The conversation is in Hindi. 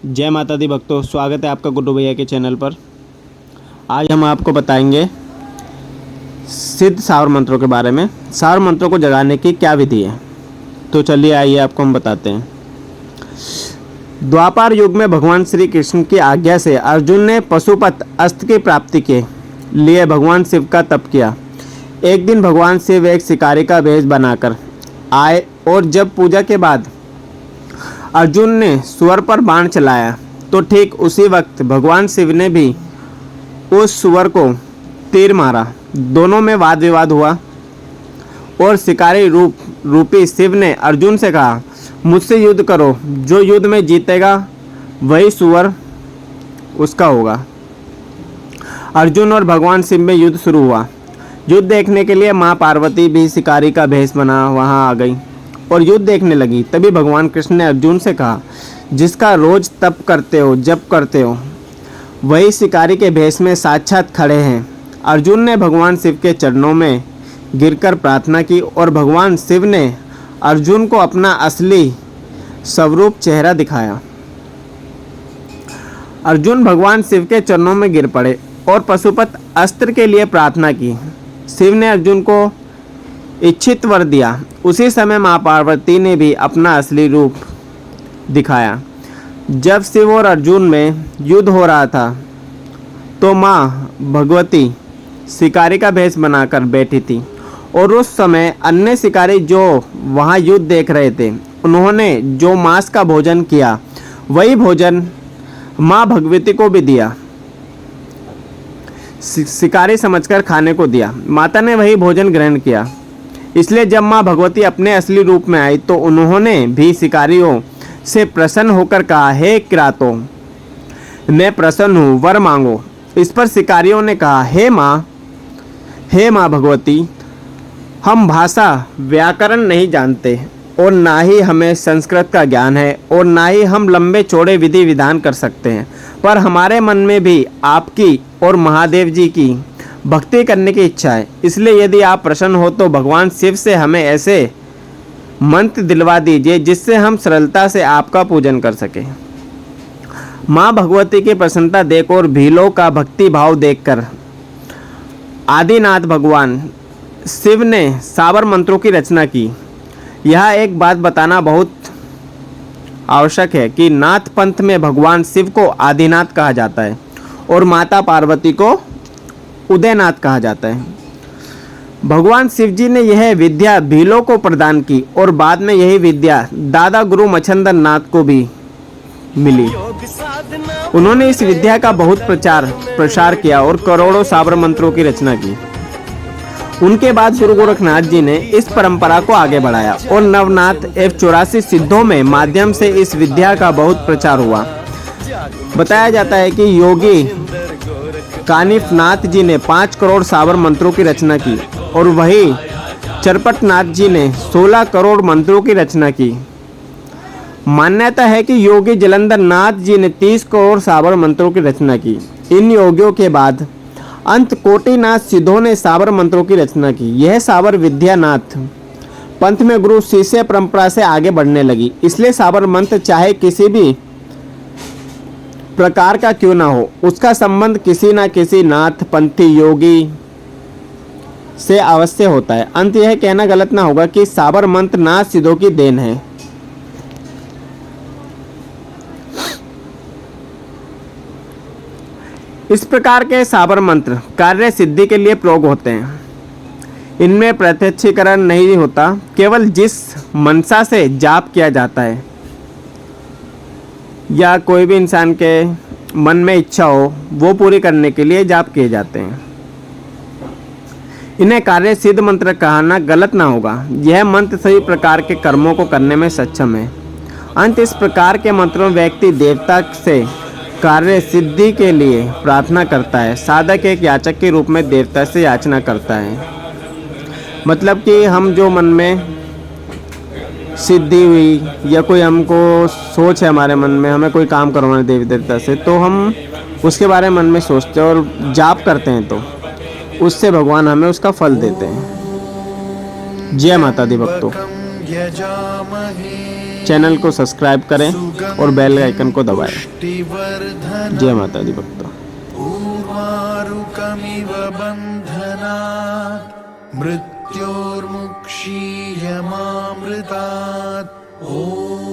जय माता दी भक्तों, स्वागत है आपका गुड्डू भैया के चैनल पर। आज हम आपको बताएंगे सिद्ध सावर मंत्रों के बारे में। सावर मंत्रों को जगाने की क्या विधि है, तो चलिए आइए आपको हम बताते हैं। द्वापर युग में भगवान श्री कृष्ण की आज्ञा से अर्जुन ने पशुपत अस्त्र की प्राप्ति के लिए भगवान शिव का तप किया। एक दिन भगवान शिव एक शिकारी का भेष बनाकर आए और जब पूजा के बाद अर्जुन ने सुअर पर बाण चलाया तो ठीक उसी वक्त भगवान शिव ने भी उस सुअर को तीर मारा। दोनों में वाद विवाद हुआ और शिकारी रूपी शिव ने अर्जुन से कहा, मुझसे युद्ध करो, जो युद्ध में जीतेगा वही सुअर उसका होगा। अर्जुन और भगवान शिव में युद्ध शुरू हुआ। युद्ध देखने के लिए माँ पार्वती भी शिकारी का भेष बना वहाँ आ गई और युद्ध देखने लगी। तभी भगवान कृष्ण ने अर्जुन से कहा, जिसका रोज तप करते हो, जप करते हो, वही शिकारी के भेष में साक्षात खड़े हैं। अर्जुन ने भगवान शिव के चरणों में गिरकर प्रार्थना की और भगवान शिव ने अर्जुन को अपना असली स्वरूप चेहरा दिखाया। अर्जुन भगवान शिव के चरणों में गिर पड़े और पशुपत अस्त्र के लिए प्रार्थना की। शिव ने अर्जुन को इच्छित वर दिया। उसी समय माँ पार्वती ने भी अपना असली रूप दिखाया। जब शिव और अर्जुन में युद्ध हो रहा था तो माँ भगवती शिकारी का भेष बनाकर बैठी थी और उस समय अन्य शिकारी जो वहाँ युद्ध देख रहे थे, उन्होंने जो मांस का भोजन किया वही भोजन माँ भगवती को भी दिया। शिकारी समझकर खाने को दिया। माता ने वही भोजन ग्रहण किया। इसलिए जब माँ भगवती अपने असली रूप में आई तो उन्होंने भी शिकारियों से प्रसन्न होकर कहा, हे किरातों, मैं प्रसन्न हूँ, वर मांगो। इस पर शिकारियों ने कहा, हे माँ भगवती, हम भाषा व्याकरण नहीं जानते और ना ही हमें संस्कृत का ज्ञान है और ना ही हम लंबे चौड़े विधि विधान कर सकते हैं, पर हमारे मन में भी आपकी और महादेव जी की भक्ति करने की इच्छा है। इसलिए यदि आप प्रसन्न हो तो भगवान शिव से हमें ऐसे मंत्र दिलवा दीजिए जिससे हम सरलता से आपका पूजन कर सकें। माँ भगवती की प्रसन्नता देख और भीलों का भक्ति भाव देखकर आदिनाथ भगवान शिव ने सावर मंत्रों की रचना की। यह एक बात बताना बहुत आवश्यक है कि नाथ पंथ में भगवान शिव को आदिनाथ कहा जाता है और माता पार्वती को उदयनाथ कहा जाता है। भगवान शिव जी ने यह विद्या भीलों को प्रदान की और बाद में यही विद्या दादा गुरु मच्छंदर नाथ को भी मिली। उन्होंने इस विद्या का बहुत प्रसार किया और करोड़ों सावर मंत्रों की रचना की। उनके बाद गुरु गोरखनाथ जी ने इस परंपरा को आगे बढ़ाया और नवनाथ एवं 84 सिद्धों में माध्यम से इस विद्या का बहुत प्रचार हुआ। बताया जाता है कि योगी कानिफ नाथ जी ने 5 करोड़ सावर मंत्रों की रचना की और वही चरपट नाथ जी ने 16 करोड़ मंत्रों की रचना की। मान्यता है कि योगी जलंधर नाथ जी ने 30 करोड़ सावर मंत्रों की रचना की। इन योगियों के बाद अंत कोटिनाथ सिद्धों ने सावर मंत्रों की रचना की। यह सावर विद्यानाथ पंथ में गुरु शिष्य परंपरा से आगे बढ़ने लगी। इसलिए सावर मंत्र चाहे किसी भी प्रकार का क्यों ना हो, उसका संबंध किसी ना किसी नाथ पंथी योगी से अवश्य होता है। अंत यह कहना गलत ना होगा कि सावर मंत्र नाथ सिद्धों की देन है। इस प्रकार के सावर मंत्र कार्य सिद्धि के लिए प्रयोग होते हैं। इनमें प्रत्यक्षीकरण नहीं होता, केवल जिस मनसा से जाप किया जाता है या कोई भी इंसान के मन में इच्छा हो वो पूरी करने के लिए जाप किए जाते हैं। इन्हें कार्य सिद्ध मंत्र कहना गलत ना होगा। यह मंत्र सभी प्रकार के कर्मों को करने में सक्षम है। अंत इस प्रकार के मंत्रों में व्यक्ति देवता से कार्य सिद्धि के लिए प्रार्थना करता है। साधक एक याचक के रूप में देवता से याचना करता है। मतलब कि हम जो मन में सिद्धि हुई या कोई हमको सोच है हमारे मन में, हमें कोई काम करवाना है देवी देवता से, तो हम उसके बारे में मन में सोचते हैं और जाप करते हैं तो उससे भगवान हमें उसका फल देते हैं। जय माता दी भक्तों। चैनल को सब्सक्राइब करें और बेल आइकन को दबाएं। जय माता दी भक्तों। पूर्वारुकमिव बन्धनात् मृत्योर्मुक्षीयमामृतात्। ॐ